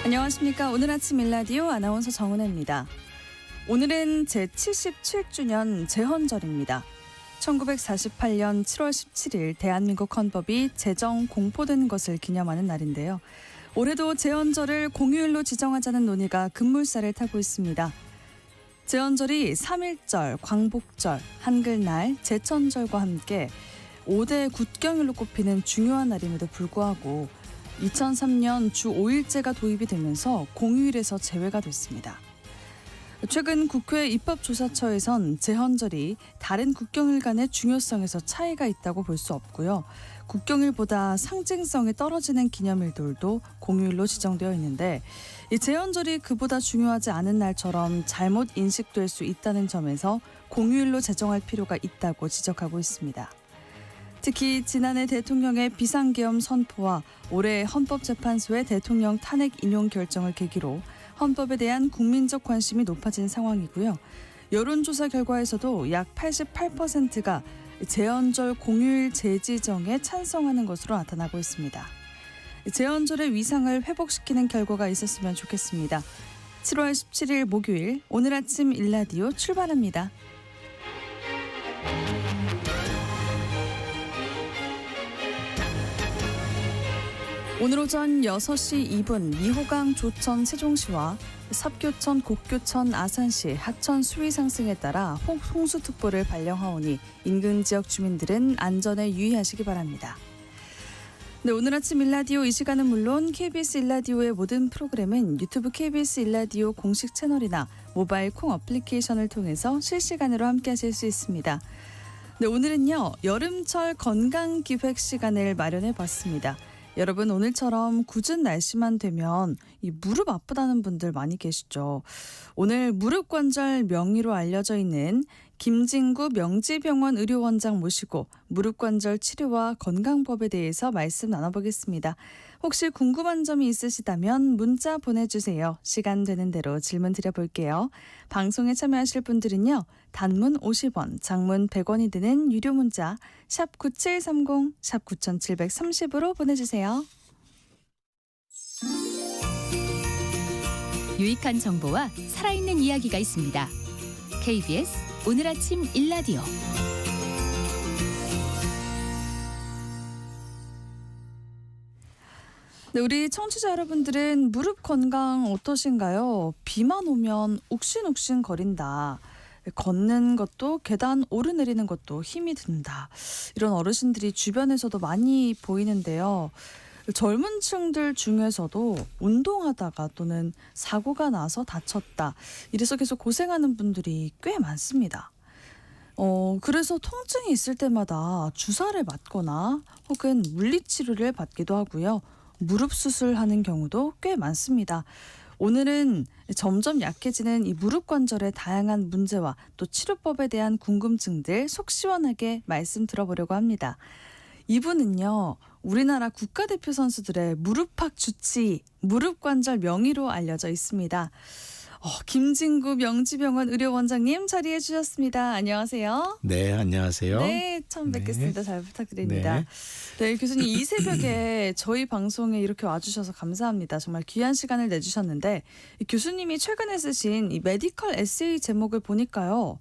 안녕하십니까. 오늘 아침 일라디오 아나운서 정은혜입니다. 오늘은 제77주년 제헌절입니다. 1948년 7월 17일 대한민국 헌법이 제정 공포된 것을 기념하는 날인데요. 올해도 제헌절을 공휴일로 지정하자는 논의가 급물살을 타고 있습니다. 제헌절이 3.1절, 광복절, 한글날, 제천절과 함께 5대 국경일로 꼽히는 중요한 날임에도 불구하고 2003년 주 5일제가 도입이 되면서 공휴일에서 제외가 됐습니다. 최근 국회 입법조사처에선 제헌절이 다른 국경일 간의 중요성에서 차이가 있다고 볼 수 없고요. 국경일보다 상징성이 떨어지는 기념일들도 공휴일로 지정되어 있는데 이 제헌절이 그보다 중요하지 않은 날처럼 잘못 인식될 수 있다는 점에서 공휴일로 제정할 필요가 있다고 지적하고 있습니다. 특히 지난해 대통령의 비상계엄 선포와 올해 헌법재판소의 대통령 탄핵 인용 결정을 계기로 헌법에 대한 국민적 관심이 높아진 상황이고요. 여론조사 결과에서도 약 88%가 제헌절 공휴일 재지정에 찬성하는 것으로 나타나고 있습니다. 제헌절의 위상을 회복시키는 결과가 있었으면 좋겠습니다. 7월 17일 목요일 오늘 아침 일라디오 출발합니다. 오늘 오전 6시 2분 미호강 조천 세종시와 삽교천 곡교천 아산시 하천 수위 상승에 따라 홍수특보를 발령하오니 인근 지역 주민들은 안전에 유의하시기 바랍니다. 네, 오늘 아침 일라디오 이 시간은 물론 KBS 일라디오의 모든 프로그램은 유튜브 KBS 일라디오 공식 채널이나 모바일 콩 어플리케이션을 통해서 실시간으로 함께하실 수 있습니다. 네, 오늘은요 여름철 건강기획 시간을 마련해봤습니다. 여러분 오늘처럼 궂은 날씨만 되면 이 무릎 아프다는 분들 많이 계시죠. 오늘 무릎 관절 명의로 알려져 있는 김진구 명지병원 의료원장 모시고 무릎 관절 치료와 건강법에 대해서 말씀 나눠보겠습니다. 혹시 궁금한 점이 있으시다면 문자 보내주세요. 시간 되는 대로 질문 드려볼게요. 방송에 참여하실 분들은요. 단문 50원, 장문 100원이 드는 유료 문자 샵 9730, 샵 9730으로 보내주세요. 유익한 정보와 살아있는 이야기가 있습니다. KBS 오늘 아침 일라디오. 네, 우리 청취자 여러분들은 무릎 건강 어떠신가요? 비만 오면 욱신욱신 거린다. 걷는 것도 계단 오르내리는 것도 힘이 든다. 이런 어르신들이 주변에서도 많이 보이는데요. 젊은 층들 중에서도 운동하다가 또는 사고가 나서 다쳤다. 이래서 계속 고생하는 분들이 꽤 많습니다. 그래서 통증이 있을 때마다 주사를 맞거나 혹은 물리치료를 받기도 하고요. 무릎 수술하는 경우도 꽤 많습니다. 오늘은 점점 약해지는 이 무릎 관절의 다양한 문제와 또 치료법에 대한 궁금증들 속 시원하게 말씀 들어보려고 합니다. 이분은요, 우리나라 국가대표 선수들의 무릎팍 주치, 무릎 관절 명의로 알려져 있습니다. 김진구 명지병원 의료원장님 자리해 주셨습니다. 안녕하세요. 네, 안녕하세요. 네, 처음 뵙겠습니다. 네. 잘 부탁드립니다. 네, 교수님 이 새벽에 저희 방송에 이렇게 와주셔서 감사합니다. 정말 귀한 시간을 내주셨는데 교수님이 최근에 쓰신 이 메디컬 에세이 제목을 보니까요.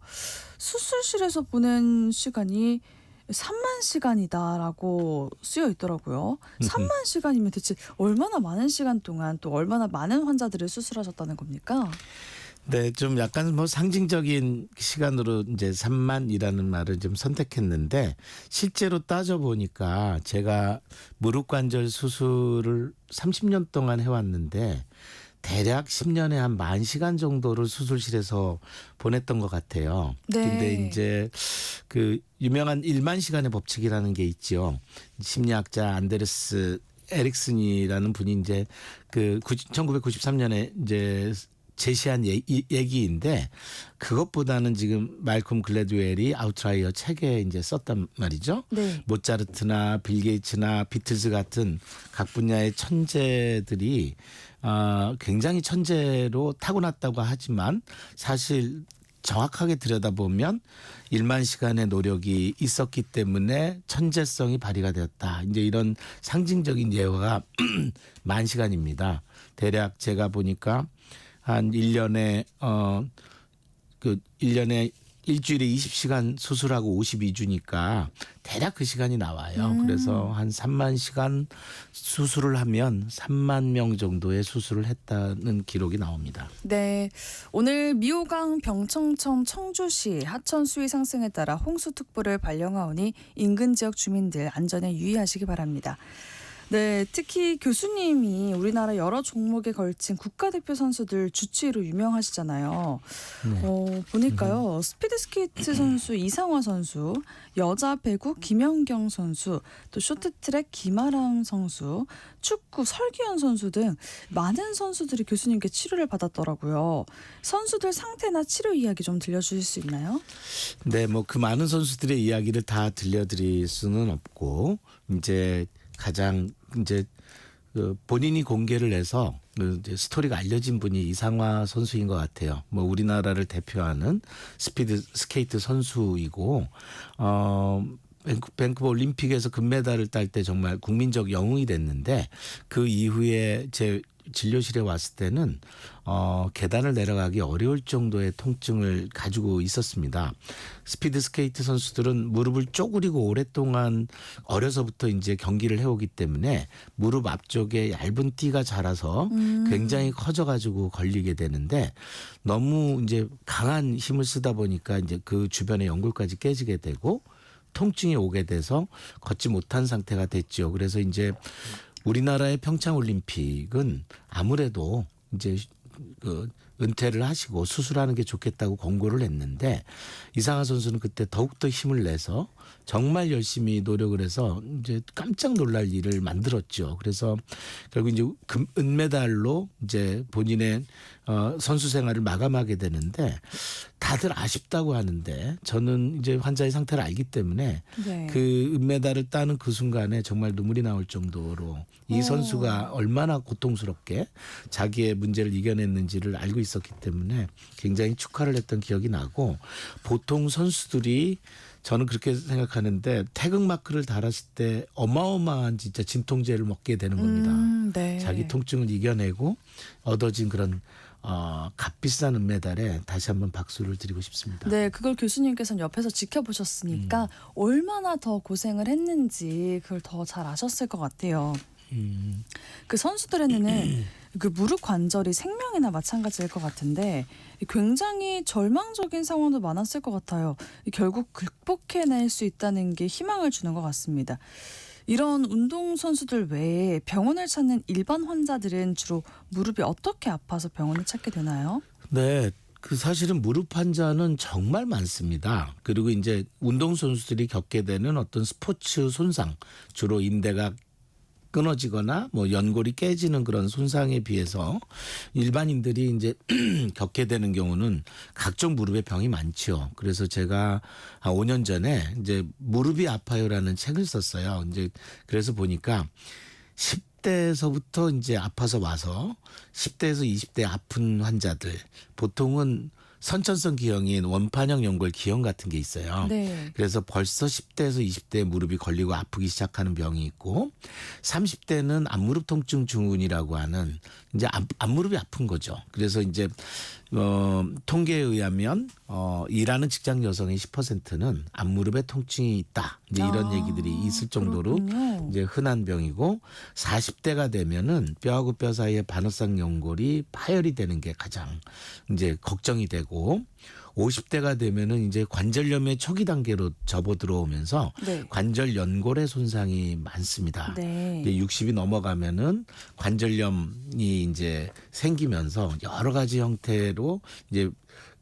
수술실에서 보낸 시간이 3만 시간이다라고 쓰여 있더라고요. 3만 시간이면 대체 얼마나 많은 시간 동안 또 얼마나 많은 환자들을 수술하셨다는 겁니까? 네, 좀 약간 뭐 상징적인 시간으로 이제 3만이라는 말을 좀 선택했는데 실제로 따져 보니까 제가 무릎 관절 수술을 30년 동안 해왔는데 대략 10년에 한 10,000시간 정도를 수술실에서 보냈던 것 같아요. 네. 근데 이제 그 유명한 1만 시간의 법칙이라는 게 있죠. 심리학자 안데르스 에릭슨이라는 분이 이제 그 1993년에 이제 제시한 얘기인데 그것보다는 지금 말콤 글래드웰이 아웃라이어 책에 이제 썼단 말이죠. 네. 모차르트나 빌 게이츠나 비틀즈 같은 각 분야의 천재들이 굉장히 천재로 타고났다고 하지만 사실 정확하게 들여다보면 1만 시간의 노력이 있었기 때문에 천재성이 발휘가 되었다. 이제 이런 상징적인 예화가 10,000시간입니다. 대략 제가 보니까 한 1년에 그 1년에 일주일에 20시간 수술하고 52주니까 대략 그 시간이 나와요. 그래서 한 3만 시간 수술을 하면 3만 명 정도의 수술을 했다는 기록이 나옵니다. 네, 오늘 미호강 병청청 청주시 하천 수위 상승에 따라 홍수특보를 발령하오니 인근 지역 주민들 안전에 유의하시기 바랍니다. 네, 특히 교수님이 우리나라 여러 종목에 걸친 국가대표 선수들 주치의로 유명하시잖아요. 네. 보니까요, 스피드스케이트 선수 이상화 선수, 여자 배구 김연경 선수, 또 쇼트트랙 김아랑 선수, 축구 설기현 선수 등 많은 선수들이 교수님께 치료를 받았더라고요. 선수들 상태나 치료 이야기 좀 들려주실 수 있나요? 네, 뭐 그 많은 선수들의 이야기를 다 들려드릴 수는 없고 이제 가장 이제 그 본인이 공개를 해서 그 이제 스토리가 알려진 분이 이상화 선수인 것 같아요. 뭐 우리나라를 대표하는 스피드 스케이트 선수이고 밴쿠버 올림픽에서 금메달을 딸 때 정말 국민적 영웅이 됐는데 그 이후에 제 진료실에 왔을 때는 계단을 내려가기 어려울 정도의 통증을 가지고 있었습니다. 스피드 스케이트 선수들은 무릎을 쪼그리고 오랫동안 어려서부터 이제 경기를 해오기 때문에 무릎 앞쪽에 얇은 띠가 자라서 굉장히 커져가지고 걸리게 되는데 너무 이제 강한 힘을 쓰다 보니까 이제 그 주변의 연골까지 깨지게 되고 통증이 오게 돼서 걷지 못한 상태가 됐죠. 그래서 이제 우리나라의 평창 올림픽은 아무래도 이제 그 은퇴를 하시고 수술하는 게 좋겠다고 권고를 했는데 이상하 선수는 그때 더욱더 힘을 내서 정말 열심히 노력을 해서 이제 깜짝 놀랄 일을 만들었죠. 그래서 결국 이제 은메달로 이제 본인의 선수 생활을 마감하게 되는데 다들 아쉽다고 하는데 저는 이제 환자의 상태를 알기 때문에 네. 그 은메달을 따는 그 순간에 정말 눈물이 나올 정도로 이 선수가 얼마나 고통스럽게 자기의 문제를 이겨냈는지를 알고 있었기 때문에 굉장히 축하를 했던 기억이 나고 보통 선수들이 저는 그렇게 생각하는데 태극마크를 달았을 때 어마어마한 진짜 진통제를 먹게 되는 겁니다. 네. 자기 통증을 이겨내고 얻어진 그런 값비싼 은메달에 다시 한번 박수를 드리고 싶습니다. 네, 그걸 교수님께서는 옆에서 지켜보셨으니까 얼마나 더 고생을 했는지 그걸 더 잘 아셨을 것 같아요. 그 선수들에는 그 무릎 관절이 생명이나 마찬가지일 것 같은데 굉장히 절망적인 상황도 많았을 것 같아요. 결국 극복해낼 수 있다는 게 희망을 주는 것 같습니다. 이런 운동선수들 외에 병원을 찾는 일반 환자들은 주로 무릎이 어떻게 아파서 병원을 찾게 되나요? 네. 그 사실은 무릎 환자는 정말 많습니다. 그리고 이제 운동선수들이 겪게 되는 어떤 스포츠 손상, 주로 인대가 끊어지거나 뭐 연골이 깨지는 그런 손상에 비해서 일반인들이 이제 겪게 되는 경우는 각종 무릎의 병이 많죠. 그래서 제가 한 5년 전에 이제 무릎이 아파요라는 책을 썼어요. 이제 그래서 보니까 10대에서부터 이제 아파서 와서 10대에서 20대 아픈 환자들 보통은 선천성 기형인 원판형 연골 기형 같은 게 있어요. 네. 그래서 벌써 10대에서 20대에 무릎이 걸리고 아프기 시작하는 병이 있고 30대는 앞무릎 통증 증후군이라고 하는 이제 앞무릎이 아픈 거죠. 그래서 이제 통계에 의하면 일하는 직장 여성의 10%는 앞무릎에 통증이 있다. 이제 이런 얘기들이 있을 정도로 그렇군요. 이제 흔한 병이고 40대가 되면은 뼈하고 뼈 사이에 반월상 연골이 파열이 되는 게 가장 이제 걱정이 되고 50대가 되면은 이제 관절염의 초기 단계로 접어 들어오면서 네. 관절 연골의 손상이 많습니다. 네. 이제 60이 넘어가면은 관절염이 이제 생기면서 여러 가지 형태로 이제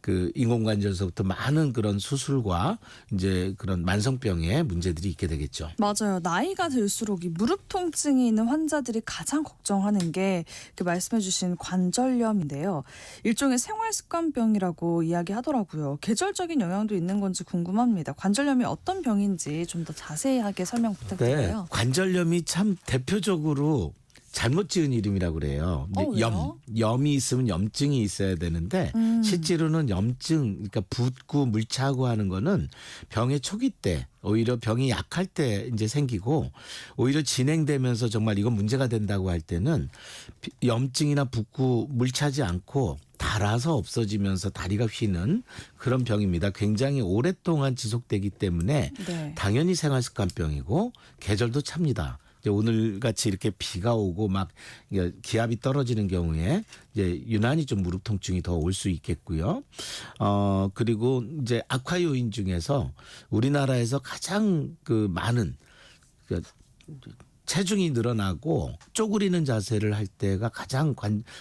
그 인공관절서부터 많은 그런 수술과 이제 그런 만성병의 문제들이 있게 되겠죠. 맞아요. 나이가 들수록 이 무릎 통증이 있는 환자들이 가장 걱정하는 게 그 말씀해주신 관절염인데요. 일종의 생활습관병이라고 이야기하더라고요. 계절적인 영향도 있는 건지 궁금합니다. 관절염이 어떤 병인지 좀 더 자세하게 설명 부탁드려요. 관절염이 참 대표적으로 잘못 지은 이름이라고 그래요. 왜요? 염이 있으면 염증이 있어야 되는데 실제로는 염증, 그러니까 붓고 물차고 하는 거는 병의 초기 때, 오히려 병이 약할 때 이제 생기고, 오히려 진행되면서 정말 이건 문제가 된다고 할 때는 염증이나 붓고 물차지 않고 달아서 없어지면서 다리가 휘는 그런 병입니다. 굉장히 오랫동안 지속되기 때문에 네. 당연히 생활습관병이고 계절도 찹니다. 이제 오늘 같이 이렇게 비가 오고 막 기압이 떨어지는 경우에 이제 유난히 좀 무릎 통증이 더 올 수 있겠고요. 그리고 이제 악화 요인 중에서 우리나라에서 가장 그 많은 체중이 늘어나고 쪼그리는 자세를 할 때가 가장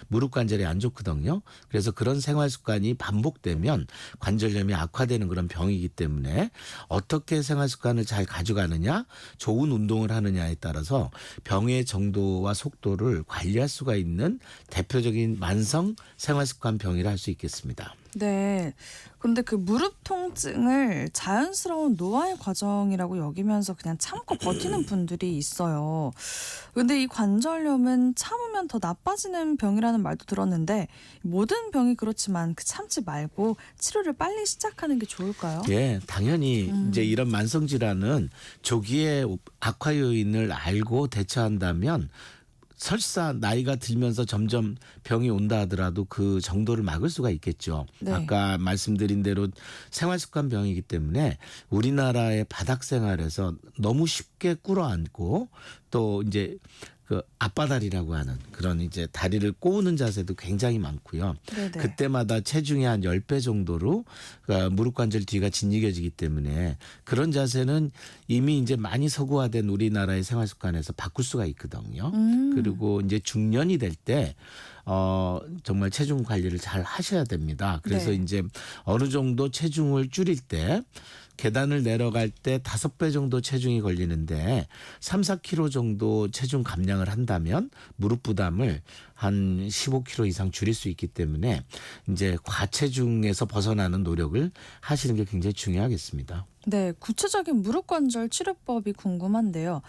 무릎 관절이 안 좋거든요. 그래서 그런 생활 습관이 반복되면 관절염이 악화되는 그런 병이기 때문에 어떻게 생활 습관을 잘 가져가느냐, 좋은 운동을 하느냐에 따라서 병의 정도와 속도를 관리할 수가 있는 대표적인 만성 생활 습관 병이라 할 수 있겠습니다. 네. 그런데 그 무릎 통증을 자연스러운 노화의 과정이라고 여기면서 그냥 참고 버티는 분들이 있어요. 근데 이 관절염은 참으면 더 나빠지는 병이라는 말도 들었는데 모든 병이 그렇지만 그 참지 말고 치료를 빨리 시작하는 게 좋을까요? 예, 당연히 이제 이런 만성 질환은 조기에 악화 요인을 알고 대처한다면 설사 나이가 들면서 점점 병이 온다 하더라도 그 정도를 막을 수가 있겠죠. 네. 아까 말씀드린 대로 생활습관병이기 때문에 우리나라의 바닥 생활에서 너무 쉽게 꿇어앉고 또 이제 그 앞바다리라고 하는 그런 이제 다리를 꼬우는 자세도 굉장히 많고요. 네네. 그때마다 체중의 한 10배 정도로 무릎 관절 뒤가 짓이겨지기 때문에 그런 자세는 이미 이제 많이 서구화된 우리나라의 생활 습관에서 바꿀 수가 있거든요. 그리고 이제 중년이 될 때 정말 체중 관리를 잘 하셔야 됩니다. 그래서 네. 이제 어느 정도 체중을 줄일 때 계단을 내려갈 때 5배 정도 체중이 걸리는데 3, 4kg 정도 체중 감량을 한다면 무릎 부담을 한 15kg 이상 줄일 수 있기 때문에 이제 과체중에서 벗어나는 노력을 하시는 게 굉장히 중요하겠습니다. 네, 구체적인 무릎 관절 치료법이 궁금한데요.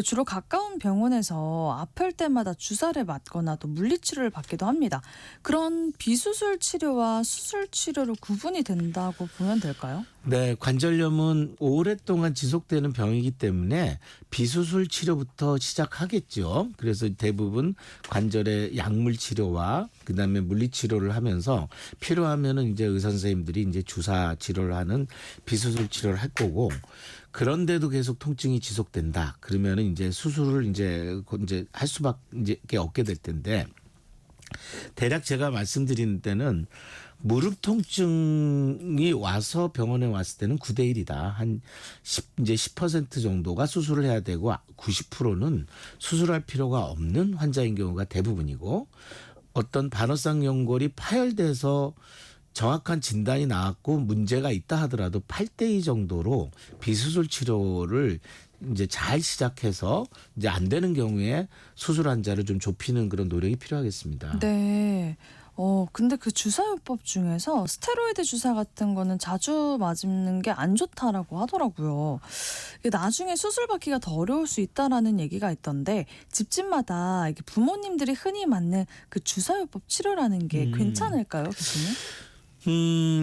주로 가까운 병원에서 아플 때마다 주사를 맞거나 또 물리치료를 받기도 합니다. 그런 비수술 치료와 수술 치료로 구분이 된다고 보면 될까요? 네, 관절염은 오랫동안 지속되는 병이기 때문에 비수술 치료부터 시작하겠죠. 그래서 대부분 관절의 약물 치료와 그다음에 물리 치료를 하면서 필요하면은 이제 의사 선생님들이 이제 주사 치료를 하는 비수술 치료를 할 거고, 그런데도 계속 통증이 지속된다. 그러면은 이제 수술을 이제 할 수밖에 없게 될 텐데, 대략 제가 말씀드리는 때는 무릎 통증이 와서 병원에 왔을 때는 9대 1이다. 한 10% 정도가 수술을 해야 되고 90%는 수술할 필요가 없는 환자인 경우가 대부분이고, 어떤 반어상 연골이 파열돼서 정확한 진단이 나왔고 문제가 있다 하더라도 8대 2 정도로 비수술 치료를 이제 잘 시작해서 이제 안 되는 경우에 수술 환자를 좀 좁히는 그런 노력이 필요하겠습니다. 네. 근데 그 주사요법 중에서 스테로이드 주사 같은 거는 자주 맞는 게 안 좋다라고 하더라고요. 이게 나중에 수술 받기가 더 어려울 수 있다라는 얘기가 있던데 집집마다 이게 부모님들이 흔히 맞는 그 주사요법 치료라는 게 괜찮을까요, 교수님?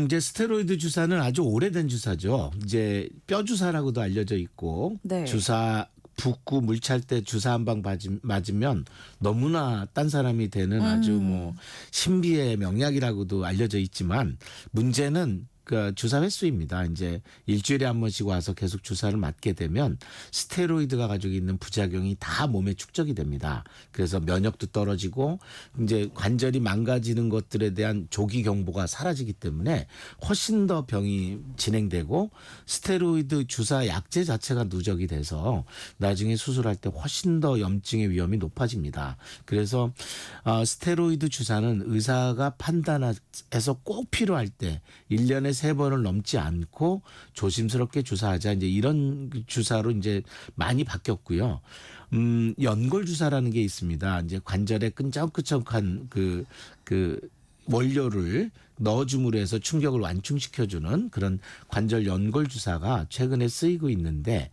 이제 스테로이드 주사는 아주 오래된 주사죠. 이제 뼈 주사라고도 알려져 있고, 네. 주사 붓고 물 찰 때 주사 한 방 맞으면 너무나 딴 사람이 되는 아주 뭐 신비의 명약이라고도 알려져 있지만, 문제는 그 주사 횟수입니다. 이제 일주일에 한 번씩 와서 계속 주사를 맞게 되면 스테로이드가 가지고 있는 부작용이 다 몸에 축적이 됩니다. 그래서 면역도 떨어지고 이제 관절이 망가지는 것들에 대한 조기 경보가 사라지기 때문에 훨씬 더 병이 진행되고, 스테로이드 주사 약제 자체가 누적이 돼서 나중에 수술할 때 훨씬 더 염증의 위험이 높아집니다. 그래서 스테로이드 주사는 의사가 판단해서 꼭 필요할 때 1년에 3번을 넘지 않고 조심스럽게 주사하자, 이제 이런 주사로 이제 많이 바뀌었고요. 연골 주사라는 게 있습니다. 이제 관절에 끈적끈적한 그 원료를 넣어줌으로 해서 충격을 완충시켜주는 그런 관절 연골 주사가 최근에 쓰이고 있는데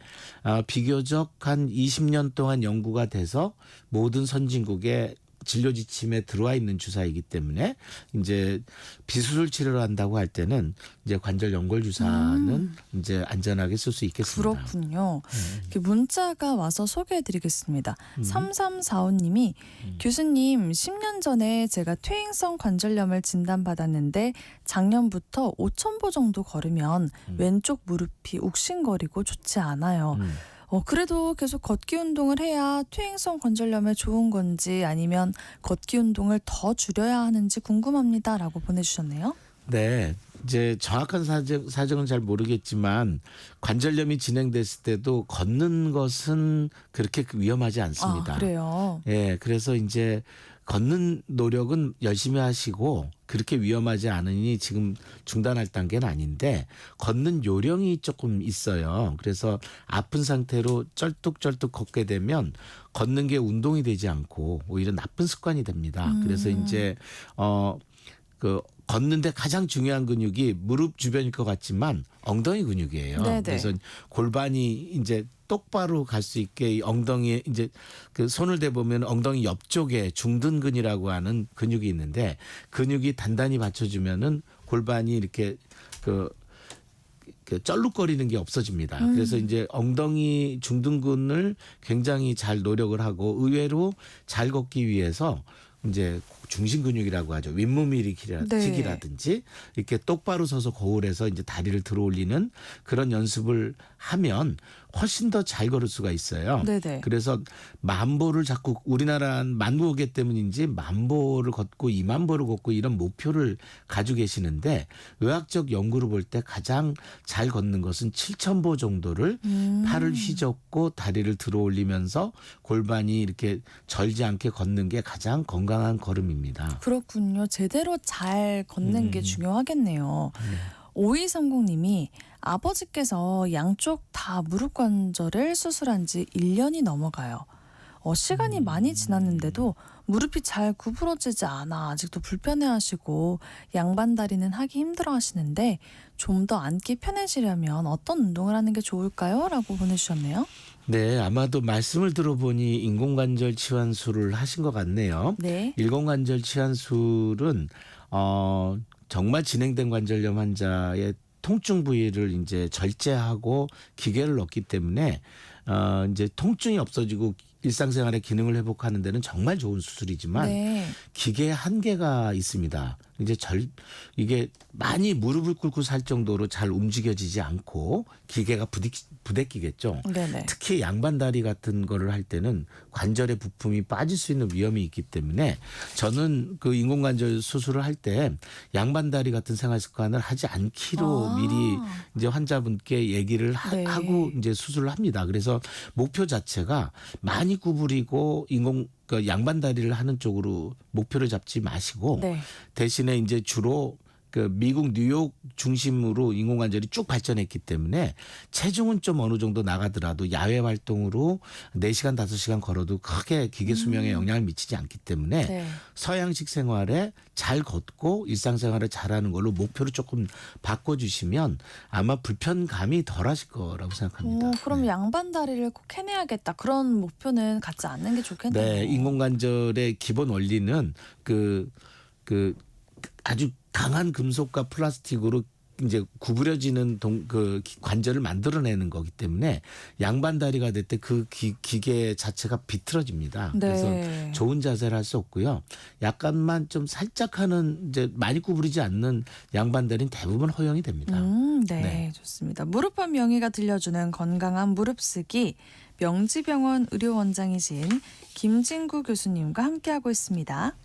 비교적 한 20년 동안 연구가 돼서 모든 선진국에 진료 지침에 들어와 있는 주사이기 때문에 이제 비수술 치료를 한다고 할 때는 이제 관절 연골 주사는 이제 안전하게 쓸 수 있겠습니다. 그렇군요. 이렇게 문자가 와서 소개해드리겠습니다. 3345님이 교수님 10년 전에 제가 퇴행성 관절염을 진단받았는데 작년부터 5,000보 정도 걸으면 왼쪽 무릎이 욱신거리고 좋지 않아요. 그래도 계속 걷기 운동을 해야 퇴행성 관절염에 좋은 건지 아니면 걷기 운동을 더 줄여야 하는지 궁금합니다라고 보내주셨네요. 네. 이제 정확한 사정은 잘 모르겠지만 관절염이 진행됐을 때도 걷는 것은 그렇게 위험하지 않습니다. 그래요? 예, 그래서 이제 걷는 노력은 열심히 하시고 그렇게 위험하지 않으니 지금 중단할 단계는 아닌데 걷는 요령이 조금 있어요. 그래서 아픈 상태로 쩔뚝쩔뚝 걷게 되면 걷는 게 운동이 되지 않고 오히려 나쁜 습관이 됩니다. 그래서 이제 걷는데 가장 중요한 근육이 무릎 주변일 것 같지만 엉덩이 근육이에요. 네네. 그래서 골반이 이제 똑바로 갈 수 있게 이 엉덩이에 이제 그 손을 대보면 엉덩이 옆쪽에 중둔근이라고 하는 근육이 있는데 근육이 단단히 받쳐주면은 골반이 이렇게 그 쩔룩거리는 게 없어집니다. 그래서 이제 엉덩이 중둔근을 굉장히 잘 노력을 하고 의외로 잘 걷기 위해서 이제 중심 근육이라고 하죠. 윗몸 일으키기라든지 이렇게 똑바로 서서 거울에서 이제 다리를 들어 올리는 그런 연습을 하면 훨씬 더 잘 걸을 수가 있어요. 네네. 그래서 만보를 자꾸 우리나라는 만보기 때문인지 만보를 걷고 2만보를 걷고 이런 목표를 가지고 계시는데 의학적 연구를 볼 때 가장 잘 걷는 것은 7,000보 정도를 팔을 휘젓고 다리를 들어 올리면서 골반이 이렇게 절지 않게 걷는 게 가장 건강한 걸음입니다. 그렇군요. 제대로 잘 걷는 게 중요하겠네요. 5230님이 아버지께서 양쪽 다 무릎 관절을 수술한 지 1년이 넘어가요. 시간이 많이 지났는데도 무릎이 잘 구부러지지 않아 아직도 불편해하시고 양반 다리는 하기 힘들어하시는데 좀 더 앉기 편해지려면 어떤 운동을 하는 게 좋을까요? 라고 보내주셨네요. 네, 아마도 말씀을 들어보니 인공관절 치환술을 하신 것 같네요. 네. 인공관절 치환술은 정말 진행된 관절염 환자의 통증 부위를 이제 절제하고 기계를 넣기 때문에 이제 통증이 없어지고 일상생활의 기능을 회복하는 데는 정말 좋은 수술이지만 네. 기계의 한계가 있습니다. 이제 이게 많이 무릎을 꿇고 살 정도로 잘 움직여지지 않고 기계가 부대끼겠죠. 네네. 특히 양반다리 같은 거를 할 때는 관절의 부품이 빠질 수 있는 위험이 있기 때문에 저는 그 인공관절 수술을 할 때 양반다리 같은 생활 습관을 하지 않기로 미리 이제 환자분께 얘기를 네. 하고 이제 수술을 합니다. 그래서 목표 자체가 많이 구부리고 그 양반다리를 하는 쪽으로 목표를 잡지 마시고 네. 대신에 이제 주로 그 미국 뉴욕 중심으로 인공관절이 쭉 발전했기 때문에 체중은 좀 어느 정도 나가더라도 야외 활동으로 4시간 5시간 걸어도 크게 기계 수명에 영향을 미치지 않기 때문에 네. 서양식 생활에 잘 걷고 일상생활을 잘하는 걸로 목표를 조금 바꿔주시면 아마 불편감이 덜하실 거라고 생각합니다. 그럼 양반 다리를 꼭 해내야겠다. 그런 목표는 갖지 않는 게 좋겠네요. 네, 인공관절의 기본 원리는 그 아주 강한 금속과 플라스틱으로 이제 구부려지는 그 관절을 만들어내는 거기 때문에 양반다리가 될 때 그 기계 자체가 비틀어집니다. 네. 그래서 좋은 자세를 할 수 없고요. 약간만 좀 살짝 하는 이제 많이 구부리지 않는 양반다리는 대부분 허용이 됩니다. 네, 네. 좋습니다. 무릎밥 명의가 들려주는 건강한 무릎쓰기 명지병원 의료원장이신 김진구 교수님과 함께하고 있습니다.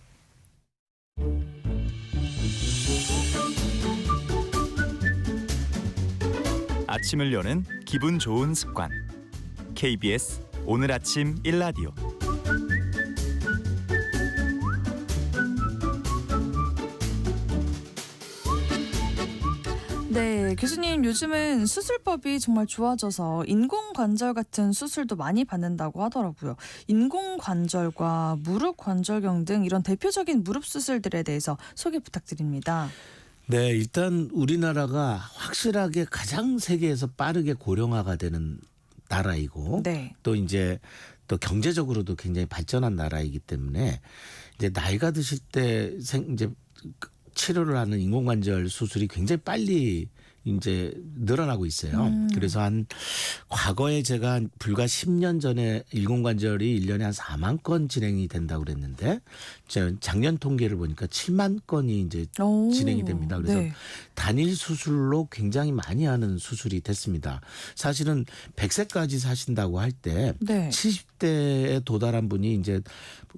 아침을 여는 기분 좋은 습관. KBS 오늘 아침 1라디오. 네, 네, 교수님 요즘은 수술법이 정말 좋아져서 인공관절 같은 수술도 많이 받는다고 하더라고요. 인공관절과 무릎관절경 등 이런 대표적인 무릎 수술들에 대해서 소개 부탁드립니다. 네, 일단 우리나라가 확실하게 가장 세계에서 빠르게 고령화가 되는 나라이고 네. 또 이제 또 경제적으로도 굉장히 발전한 나라이기 때문에 이제 나이가 드실 때 이제 치료를 하는 인공관절 수술이 굉장히 빨리 이제 늘어나고 있어요. 그래서 한 과거에 제가 한 불과 10년 전에 인공관절이 1년에 한 4만 건 진행이 된다고 그랬는데 작년 통계를 보니까 7만 건이 이제 오, 진행이 됩니다. 그래서 네. 단일 수술로 굉장히 많이 하는 수술이 됐습니다. 사실은 100세까지 사신다고 할 때 네. 70대에 도달한 분이 이제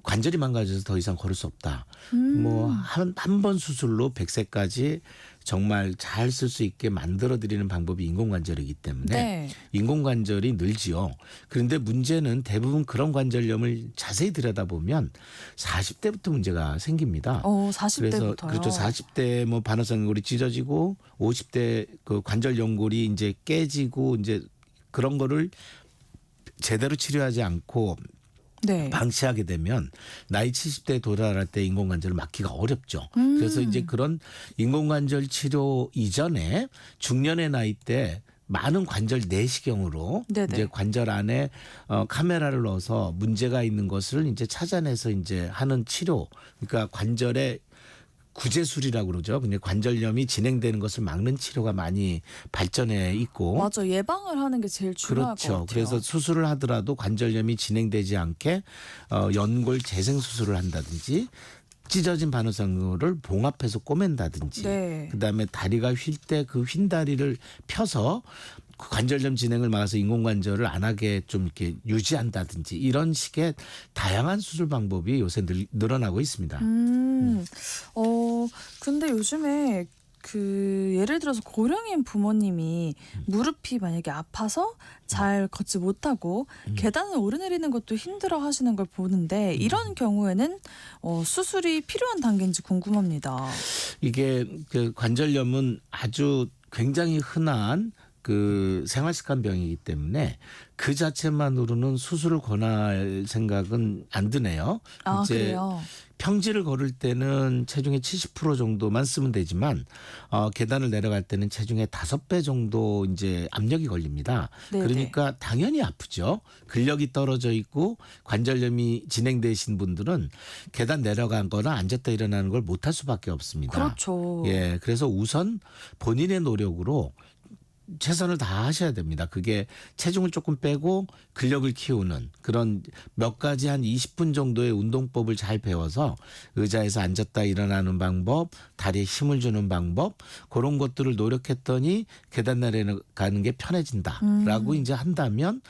관절이 망가져서 더 이상 걸을 수 없다. 뭐 한 번 수술로 100세까지 정말 잘 쓸 수 있게 만들어 드리는 방법이 인공관절이기 때문에 네. 인공관절이 늘지요. 그런데 문제는 대부분 그런 관절염을 자세히 들여다보면 40대부터 문제가 생깁니다. 40대부터요. 그래서 그렇죠. 40대 뭐 반어성 연골이 찢어지고 50대 그 관절 연골이 이제 깨지고 이제 그런 거를 제대로 치료하지 않고 네. 방치하게 되면 나이 70대에 도달할 때 인공관절을 막기가 어렵죠. 그래서 이제 그런 인공관절 치료 이전에 중년의 나이 때 많은 관절 내시경으로 네네. 이제 관절 안에 카메라를 넣어서 문제가 있는 것을 이제 찾아내서 이제 하는 치료. 그러니까 관절의 구제술이라고 그러죠. 근데 관절염이 진행되는 것을 막는 치료가 많이 발전해 있고. 맞아, 예방을 하는 게 제일 중요할 것 그렇죠. 같아요. 그래서 수술을 하더라도 관절염이 진행되지 않게 연골 재생 수술을 한다든지 찢어진 반어성을 봉합해서 꼬맨다든지 네. 그다음에 다리가 휠 때 그 휜 다리를 펴서 그 관절염 진행을 막아서 인공관절을 안 하게 좀 이렇게 유지한다든지 이런 식의 다양한 수술 방법이 요새 늘어나고 있습니다. 근데 요즘에 예를 들어서 고령인 부모님이 무릎이 만약에 아파서 잘 걷지 못하고 계단을 오르내리는 것도 힘들어 하시는 걸 보는데 이런 경우에는 수술이 필요한 단계인지 궁금합니다. 이게 그 관절염은 아주 굉장히 흔한 그 생활습관병이기 때문에 그 자체만으로는 수술을 권할 생각은 안 드네요. 아, 이제 그래요? 평지를 걸을 때는 체중의 70% 정도만 쓰면 되지만 계단을 내려갈 때는 체중의 5배 정도 이제 압력이 걸립니다. 네네. 그러니까 당연히 아프죠. 근력이 떨어져 있고 관절염이 진행되신 분들은 계단 내려가거나 앉았다 일어나는 걸 못할 수밖에 없습니다. 그렇죠. 예, 그래서 우선 본인의 노력으로 최선을 다하셔야 됩니다. 그게 체중을 조금 빼고 근력을 키우는 그런 몇 가지 한 20분 정도의 운동법을 잘 배워서 의자에서 앉았다 일어나는 방법, 다리에 힘을 주는 방법 그런 것들을 노력했더니 계단 내려가는 게 편해진다라고 이제 한다면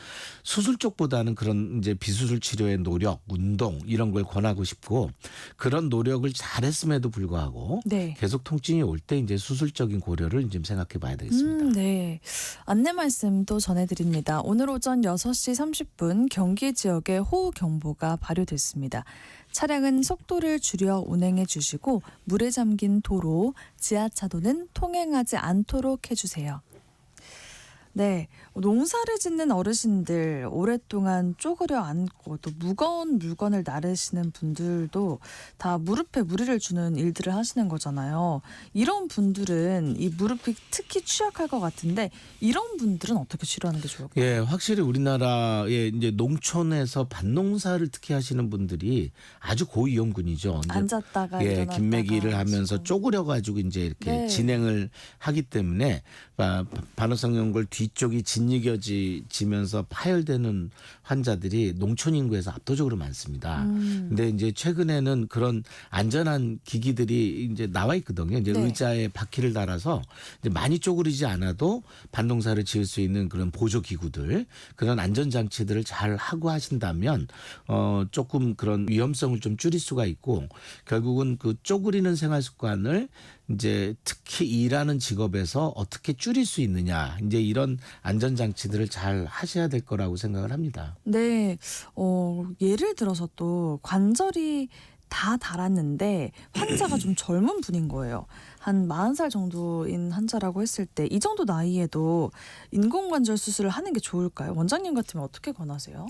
수술 쪽보다는 그런 이제 비수술 치료의 노력, 운동 이런 걸 권하고 싶고 그런 노력을 잘했음에도 불구하고 네. 계속 통증이 올 때 이제 수술적인 고려를 좀 생각해봐야 되겠습니다. 네. 안내 말씀 또 전해드립니다. 오늘 오전 6시 30분 경기 지역에 호우경보가 발효됐습니다. 차량은 속도를 줄여 운행해 주시고 물에 잠긴 도로, 지하차도는 통행하지 않도록 해주세요. 네, 농사를 짓는 어르신들 오랫동안 쪼그려 앉고 또 무거운 물건을 나르시는 분들도 다 무릎에 무리를 주는 일들을 하시는 거잖아요. 이런 분들은 이 무릎이 특히 취약할 것 같은데 이런 분들은 어떻게 치료하는 게 좋을까요? 예, 확실히 우리나라의 이제 농촌에서 밭농사를 특히 하시는 분들이 아주 고위험군이죠. 이제 앉았다가 예, 일어났다가 긴매기를 하면서 하시고. 쪼그려 가지고 이제 이렇게 네. 진행을 하기 때문에 반어성 연골 뒤쪽이 짓이겨지면서 파열되는 환자들이 농촌 인구에서 압도적으로 많습니다. 근데 이제 최근에는 그런 안전한 기기들이 이제 나와 있거든요. 이제 네. 의자에 바퀴를 달아서 이제 많이 쪼그리지 않아도 밭농사를 지을 수 있는 그런 보조 기구들, 그런 안전 장치들을 잘 하고 하신다면 조금 그런 위험성을 좀 줄일 수가 있고 결국은 그 쪼그리는 생활 습관을 이제 특히 일하는 직업에서 어떻게 줄일 수 있느냐 이제 이런 안전 장치들을 잘 하셔야 될 거라고 생각을 합니다. 네, 예를 들어서 또 관절이 다 달았는데 환자가 좀 젊은 분인 거예요. 한 40살 정도인 환자라고 했을 때 이 정도 나이에도 인공관절 수술을 하는 게 좋을까요? 원장님 같으면 어떻게 권하세요?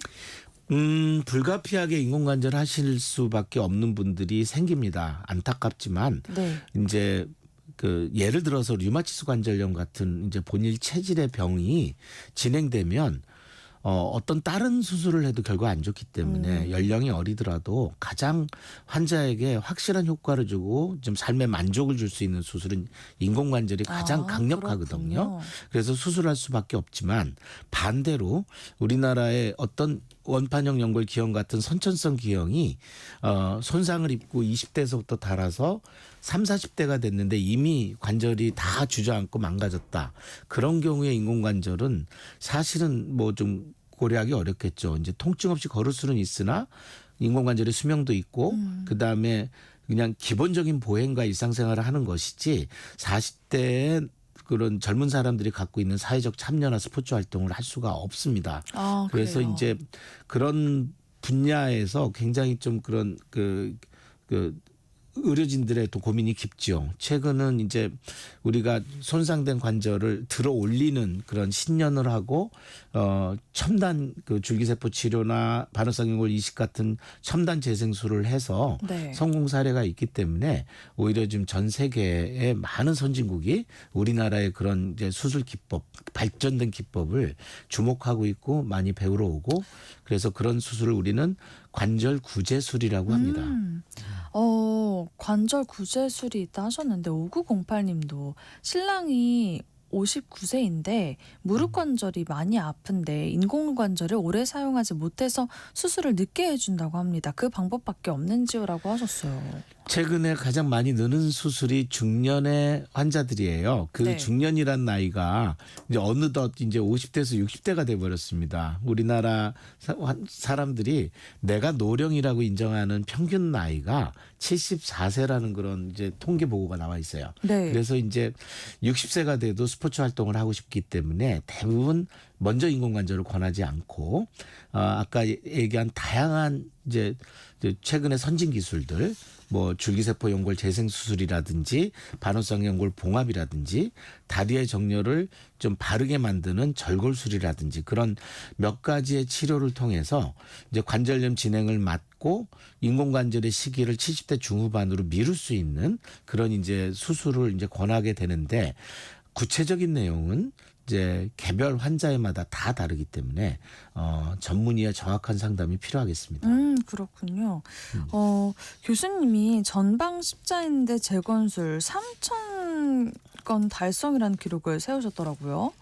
불가피하게 인공관절 하실 수밖에 없는 분들이 생깁니다. 안타깝지만 네. 이제 그 예를 들어서 류마티스 관절염 같은 이제 본인 체질의 병이 진행되면 어떤 다른 수술을 해도 결과 안 좋기 때문에 연령이 어리더라도 가장 환자에게 확실한 효과를 주고 좀 삶의 만족을 줄 수 있는 수술은 인공관절이 가장 강력하거든요. 그렇군요. 그래서 수술할 수밖에 없지만 반대로 우리나라의 어떤 원판형 연골 기형 같은 선천성 기형이 손상을 입고 20대에서부터 달아서 30, 40대가 됐는데 이미 관절이 다 주저앉고 망가졌다. 그런 경우에 인공관절은 사실은 뭐 좀 고려하기 어렵겠죠. 이제 통증 없이 걸을 수는 있으나 인공관절의 수명도 있고 그다음에 그냥 기본적인 보행과 일상생활을 하는 것이지 40대에 그런 젊은 사람들이 갖고 있는 사회적 참여나 스포츠 활동을 할 수가 없습니다. 그래서 그래요. 이제 그런 분야에서 굉장히 좀 그런 그 의료진들의 또 고민이 깊죠. 최근은 이제 우리가 손상된 관절을 들어 올리는 그런 신년을 하고 첨단 그 줄기세포 치료나 반응성 연골 이식 같은 첨단 재생술을 해서 네. 성공 사례가 있기 때문에 오히려 지금 전 세계의 많은 선진국이 우리나라의 그런 이제 수술 기법, 발전된 기법을 주목하고 있고 많이 배우러 오고 그래서 그런 수술을 우리는 관절 구제술이라고 합니다. 관절 구제술이 있다 하셨는데 5908님도 신랑이 59세인데 무릎 관절이 많이 아픈데 인공관절을 오래 사용하지 못해서 수술을 늦게 해준다고 합니다. 그 방법밖에 없는지요라고 하셨어요. 최근에 가장 많이 느는 수술이 중년의 환자들이에요. 그 네. 중년이란 나이가 이제 어느덧 이제 50대에서 60대가 돼 버렸습니다. 우리나라 사람들이 내가 노령이라고 인정하는 평균 나이가 74세라는 그런 이제 통계 보고가 나와 있어요. 네. 그래서 이제 60세가 돼도 스포츠 활동을 하고 싶기 때문에 대부분 먼저 인공관절을 권하지 않고 아까 얘기한 다양한 이제 최근의 선진 기술들 뭐 줄기세포 연골 재생 수술이라든지 반응성 연골 봉합이라든지 다리의 정렬을 좀 바르게 만드는 절골술이라든지 그런 몇 가지의 치료를 통해서 이제 관절염 진행을 막고 인공관절의 시기를 70대 중후반으로 미룰 수 있는 그런 이제 수술을 이제 권하게 되는데 구체적인 내용은 이제 개별 환자마다 다 다르기 때문에 전문의의 정확한 상담이 필요하겠습니다. 그렇군요. 교수님이 전방 십자인대 재건술 3,000건 달성이라는 기록을 세우셨더라고요.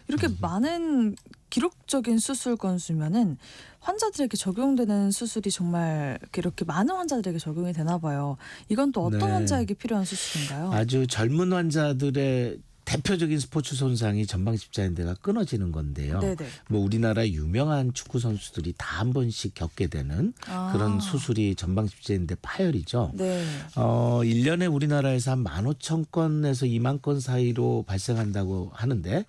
이렇게 많은 기록적인 수술 건수면은 환자들에게 적용되는 수술이 정말 이렇게 많은 환자들에게 적용이 되나 봐요. 이건 또 어떤 네. 환자에게 필요한 수술인가요? 아주 젊은 환자들의 대표적인 스포츠 손상이 전방 십자인대가 끊어지는 건데요. 네네. 뭐 우리나라 유명한 축구 선수들이 다 한 번씩 겪게 되는 그런 수술이 전방 십자인대 파열이죠. 네. 1년에 우리나라에서 한 15,000건에서 2만 건 사이로 발생한다고 하는데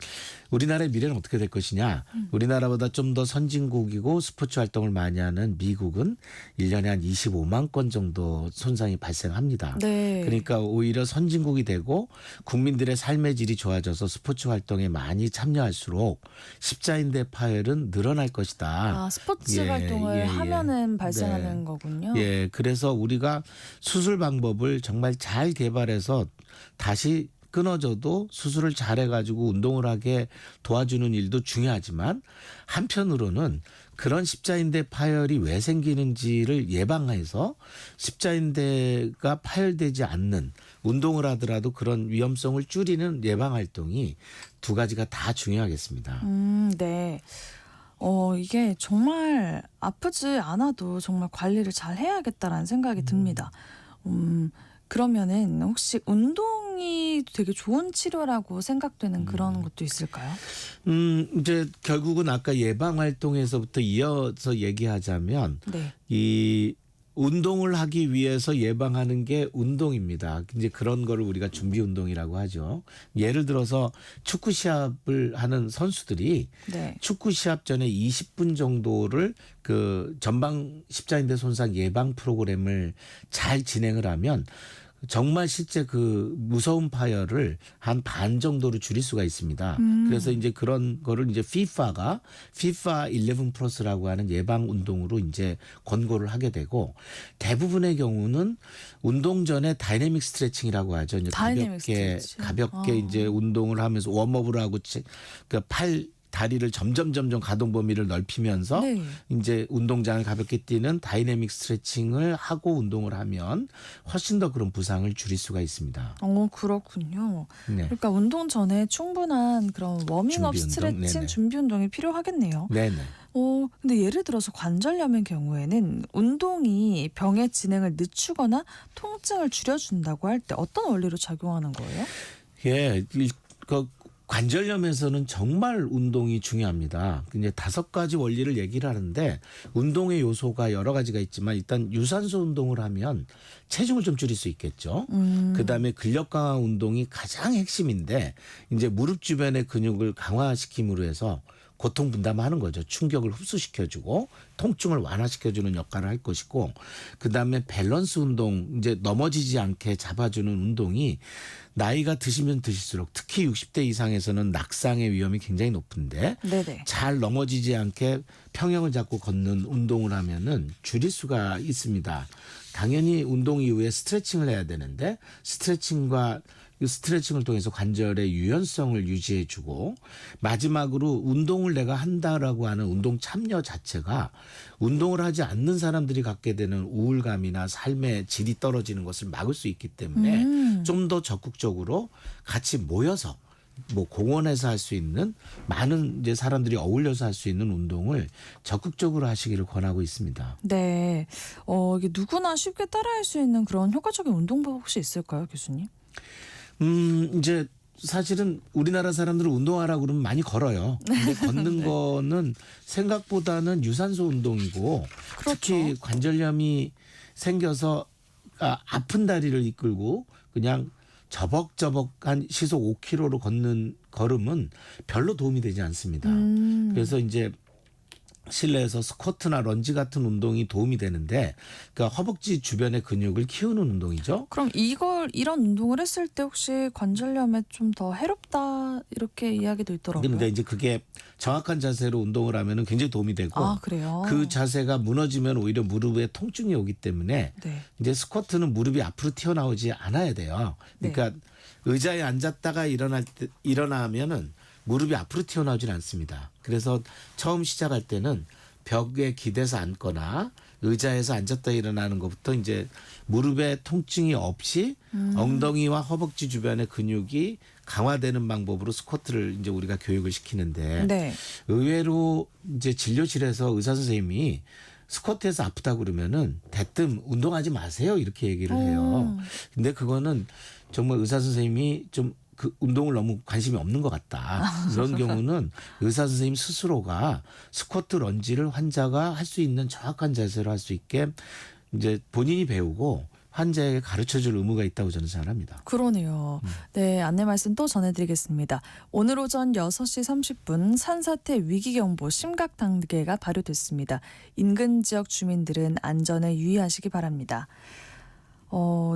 우리나라의 미래는 어떻게 될 것이냐. 우리나라보다 좀 더 선진국이고 스포츠 활동을 많이 하는 미국은 1년에 한 25만 건 정도 손상이 발생합니다. 네. 그러니까 오히려 선진국이 되고 국민들의 삶의 질이 좋아져서 스포츠 활동에 많이 참여할수록 십자인대 파열은 늘어날 것이다. 스포츠 예, 활동을 예, 예. 하면은 발생하는 네. 거군요. 예, 그래서 우리가 수술 방법을 정말 잘 개발해서 다시 끊어져도 수술을 잘해가지고 운동을 하게 도와주는 일도 중요하지만 한편으로는 그런 십자인대 파열이 왜 생기는지를 예방해서 십자인대가 파열되지 않는 운동을 하더라도 그런 위험성을 줄이는 예방 활동이 두 가지가 다 중요하겠습니다. 네. 이게 정말 아프지 않아도 정말 관리를 잘 해야겠다라는 생각이 듭니다. 그러면은 혹시 운동이 되게 좋은 치료라고 생각되는 그런 것도 있을까요? 이제 결국은 아까 예방 활동에서부터 이어서 얘기하자면 네. 이 운동을 하기 위해서 예방하는 게 운동입니다. 이제 그런 거를 우리가 준비 운동이라고 하죠. 예를 들어서 축구 시합을 하는 선수들이 네. 축구 시합 전에 20분 정도를 그 전방 십자인대 손상 예방 프로그램을 잘 진행을 하면 정말 실제 그 무서운 파열을 한 반 정도로 줄일 수가 있습니다. 그래서 이제 그런 거를 이제 FIFA 11 플러스라고 하는 예방 운동으로 이제 권고를 하게 되고 대부분의 경우는 운동 전에 다이내믹 스트레칭이라고 하죠. 이제 다이내믹 스트레칭. 가볍게 이제 운동을 하면서 웜업을 하고 그 다리를 점점 가동 범위를 넓히면서 네. 이제 운동장을 가볍게 뛰는 다이내믹 스트레칭을 하고 운동을 하면 훨씬 더 그런 부상을 줄일 수가 있습니다. 그렇군요. 네. 그러니까 운동 전에 충분한 그런 워밍업 준비 운동? 스트레칭 네네. 준비 운동이 필요하겠네요. 네네. 근데 예를 들어서 관절염의 경우에는 운동이 병의 진행을 늦추거나 통증을 줄여준다고 할 때 어떤 원리로 작용하는 거예요? 예, 그 관절염에서는 정말 운동이 중요합니다. 이제 5가지 원리를 얘기를 하는데 운동의 요소가 여러 가지가 있지만 일단 유산소 운동을 하면 체중을 좀 줄일 수 있겠죠. 그다음에 근력 강화 운동이 가장 핵심인데 이제 무릎 주변의 근육을 강화시킴으로 해서 고통 분담하는 거죠. 충격을 흡수시켜주고 통증을 완화시켜주는 역할을 할 것이고 그다음에 밸런스 운동 이제 넘어지지 않게 잡아주는 운동이 나이가 드시면 드실수록 특히 60대 이상에서는 낙상의 위험이 굉장히 높은데 네네. 잘 넘어지지 않게 평형을 잡고 걷는 운동을 하면은 줄일 수가 있습니다. 당연히 운동 이후에 스트레칭을 해야 되는데 스트레칭을 통해서 관절의 유연성을 유지해주고 마지막으로 운동을 내가 한다라고 하는 운동 참여 자체가 운동을 하지 않는 사람들이 갖게 되는 우울감이나 삶의 질이 떨어지는 것을 막을 수 있기 때문에 좀 더 적극적으로 같이 모여서 뭐 공원에서 할 수 있는 많은 이제 사람들이 어울려서 할 수 있는 운동을 적극적으로 하시기를 권하고 있습니다. 네. 이게 누구나 쉽게 따라할 수 있는 그런 효과적인 운동법 혹시 있을까요, 교수님? 이제 사실은 우리나라 사람들은 운동하라고 그러면 많이 걸어요. 근데 걷는 네. 거는 생각보다는 유산소 운동이고 그렇죠. 특히 관절염이 생겨서 아픈 다리를 이끌고 그냥 저벅저벅한 시속 5km로 걷는 걸음은 별로 도움이 되지 않습니다. 그래서 이제 실내에서 스쿼트나 런지 같은 운동이 도움이 되는데 그러니까 허벅지 주변의 근육을 키우는 운동이죠. 그럼 이런 운동을 했을 때 혹시 관절염에 좀 더 해롭다 이렇게 이야기도 있더라고요. 그런데 이제 그게 정확한 자세로 운동을 하면은 굉장히 도움이 되고 그래요? 그 자세가 무너지면 오히려 무릎에 통증이 오기 때문에 네. 이제 스쿼트는 무릎이 앞으로 튀어나오지 않아야 돼요. 그러니까 의자에 앉았다가 일어나면은 무릎이 앞으로 튀어나오질 않습니다. 그래서 처음 시작할 때는 벽에 기대서 앉거나 의자에서 앉았다 일어나는 것부터 이제 무릎에 통증이 없이 엉덩이와 허벅지 주변의 근육이 강화되는 방법으로 스쿼트를 이제 우리가 교육을 시키는데 네. 의외로 이제 진료실에서 의사 선생님이 스쿼트에서 아프다 그러면은 대뜸 운동하지 마세요 이렇게 얘기를 해요. 근데 그거는 정말 의사 선생님이 좀 그 운동을 너무 관심이 없는 것 같다. 이런 경우는 의사 선생님 스스로가 스쿼트 런지를 환자가 할 수 있는 정확한 자세로 할 수 있게 이제 본인이 배우고 환자에게 가르쳐줄 의무가 있다고 저는 생각합니다. 그러네요. 네, 안내 말씀 또 전해드리겠습니다. 오늘 오전 6시 30분 산사태 위기경보 심각 단계가 발효됐습니다. 인근 지역 주민들은 안전에 유의하시기 바랍니다.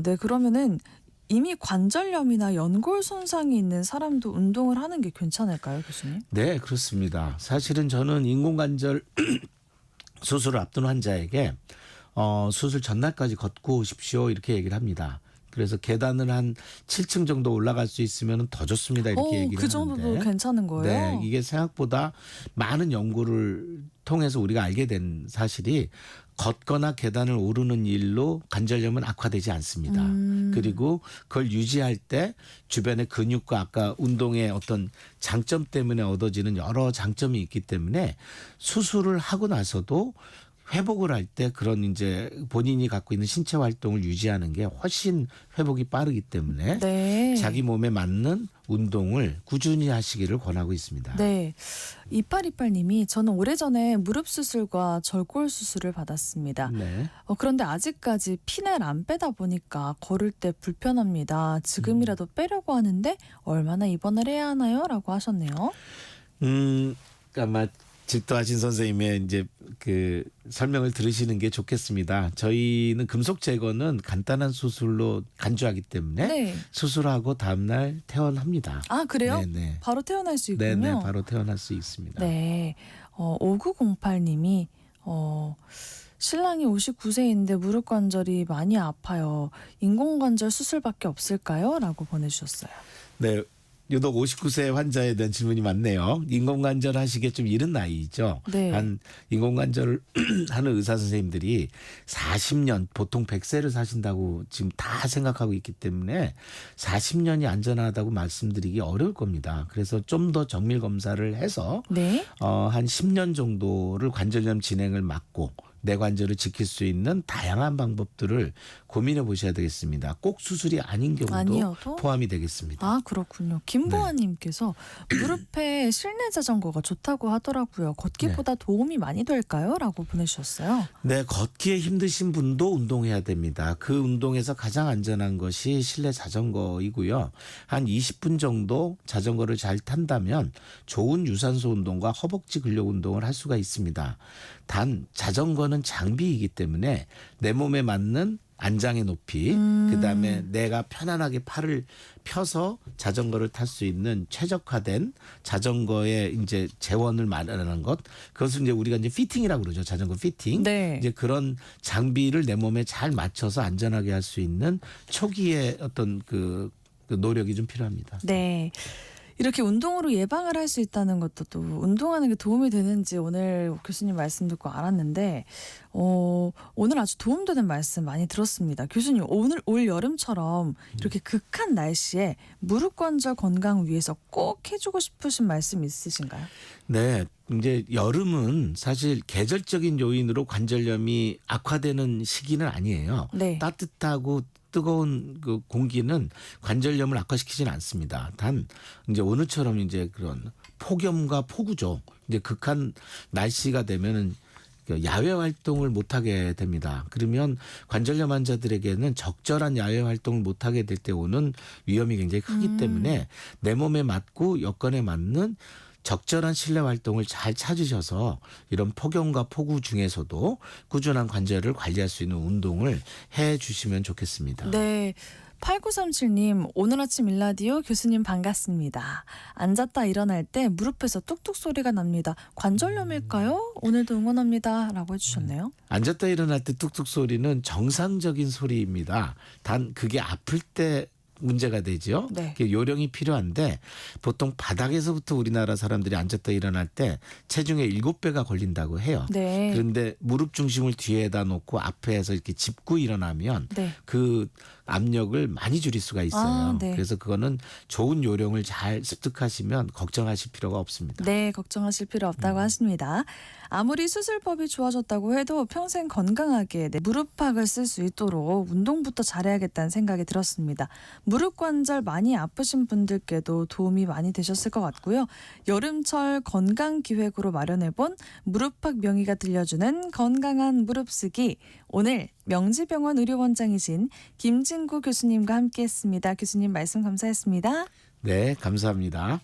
네, 그러면은 이미 관절염이나 연골 손상이 있는 사람도 운동을 하는 게 괜찮을까요, 교수님? 네, 그렇습니다. 사실은 저는 인공관절 수술을 앞둔 환자에게 수술 전날까지 걷고 오십시오 이렇게 얘기를 합니다. 그래서 계단을 한 7층 정도 올라갈 수 있으면 더 좋습니다 이렇게 얘기를 그 정도도 하는데 괜찮은 거예요? 네, 이게 생각보다 많은 연구를 통해서 우리가 알게 된 사실이 걷거나 계단을 오르는 일로 관절염은 악화되지 않습니다. 그리고 그걸 유지할 때 주변의 근육과 아까 운동의 어떤 장점 때문에 얻어지는 여러 장점이 있기 때문에 수술을 하고 나서도 회복을 할 때 그런 이제 본인이 갖고 있는 신체 활동을 유지하는 게 훨씬 회복이 빠르기 때문에 네. 자기 몸에 맞는 운동을 꾸준히 하시기를 권하고 있습니다. 네. 2828님이 저는 오래전에 무릎 수술과 절골 수술을 받았습니다. 네. 그런데 아직까지 핀을 안 빼다 보니까 걸을 때 불편합니다. 지금이라도 빼려고 하는데 얼마나 입원을 해야 하나요? 라고 하셨네요. 아마 집도하신 선생님의 이제 그 설명을 들으시는 게 좋겠습니다. 저희는 금속 제거는 간단한 수술로 간주하기 때문에 네. 수술하고 다음날 퇴원합니다. 아, 그래요? 네네. 바로 퇴원할 수 있군요. 네네, 바로 퇴원할 수 있습니다. 네. 5908님이 신랑이 59세인데 무릎 관절이 많이 아파요. 인공관절 수술밖에 없을까요? 라고 보내주셨어요. 네. 유독 59세 환자에 대한 질문이 많네요. 인공관절 하시기에 좀 이른 나이죠. 네. 한 인공관절을 하는 의사 선생님들이 40년, 보통 100세를 사신다고 지금 다 생각하고 있기 때문에 40년이 안전하다고 말씀드리기 어려울 겁니다. 그래서 좀 더 정밀 검사를 해서 네. 한 10년 정도를 관절염 진행을 막고 내 관절을 지킬 수 있는 다양한 방법들을 고민해 보셔야 되겠습니다. 꼭 수술이 아닌 경우도 아니어도? 포함이 되겠습니다. 아, 그렇군요. 김보아님께서 무릎에 실내 자전거가 좋다고 하더라고요. 걷기보다 도움이 많이 될까요? 라고 보내주셨어요. 네, 걷기에 힘드신 분도 운동해야 됩니다. 그 운동에서 가장 안전한 것이 실내 자전거이고요. 한 20분 정도 자전거를 잘 탄다면 좋은 유산소 운동과 허벅지 근력 운동을 할 수가 있습니다. 단 자전거는 장비이기 때문에 내 몸에 맞는 안장의 높이, 그다음에 내가 편안하게 팔을 펴서 자전거를 탈 수 있는 최적화된 자전거의 이제 재원을 마련하는 것, 그것을 이제 우리가 이제 피팅이라고 그러죠. 자전거 피팅. 네. 이제 그런 장비를 내 몸에 잘 맞춰서 안전하게 할 수 있는 초기의 어떤 그 노력이 좀 필요합니다. 네. 이렇게 운동으로 예방을 할 수 있다는 것도 또 운동하는 게 도움이 되는지 오늘 교수님 말씀 듣고 알았는데 오늘 아주 도움되는 말씀 많이 들었습니다. 교수님, 오늘 올 여름처럼 이렇게 극한 날씨에 무릎 관절 건강 위해서 꼭 해주고 싶으신 말씀 있으신가요? 네, 이제 여름은 사실 계절적인 요인으로 관절염이 악화되는 시기는 아니에요. 네. 따뜻하고 뜨거운 그 공기는 관절염을 악화시키지는 않습니다. 단 이제 오늘처럼 이제 그런 폭염과 폭우죠. 이제 극한 날씨가 되면은 야외 활동을 못하게 됩니다. 그러면 관절염 환자들에게는 적절한 야외 활동을 못하게 될 때 오는 위험이 굉장히 크기 때문에 내 몸에 맞고 여건에 맞는 적절한 실내 활동을 잘 찾으셔서 이런 폭염과 폭우 중에서도 꾸준한 관절을 관리할 수 있는 운동을 해 주시면 좋겠습니다. 네. 8937님, 오늘 아침 일라디오 교수님 반갑습니다. 앉았다 일어날 때 무릎에서 뚝뚝 소리가 납니다. 관절염일까요? 오늘도 응원합니다. 라고 해주셨네요. 앉았다 일어날 때 뚝뚝 소리는 정상적인 소리입니다. 단 그게 아플 때 문제가 되죠. 네. 요령이 필요한데 보통 바닥에서부터 우리나라 사람들이 앉았다 일어날 때 체중의 7배가 걸린다고 해요. 네. 그런데 무릎 중심을 뒤에다 놓고 앞에서 이렇게 짚고 일어나면 네. 그 압력을 많이 줄일 수가 있어요. 아, 네. 그래서 그거는 좋은 요령을 잘 습득하시면 걱정하실 필요가 없습니다. 네, 걱정하실 필요 없다고 하십니다. 아무리 수술법이 좋아졌다고 해도 평생 건강하게 무릎팍을 쓸 수 있도록 운동부터 잘해야겠다는 생각이 들었습니다. 무릎 관절 많이 아프신 분들께도 도움이 많이 되셨을 것 같고요. 여름철 건강기획으로 마련해본 무릎팍 명의가 들려주는 건강한 무릎쓰기, 오늘 명지병원 의료원장이신 김진구 교수님과 함께했습니다. 교수님 말씀 감사했습니다. 네, 감사합니다.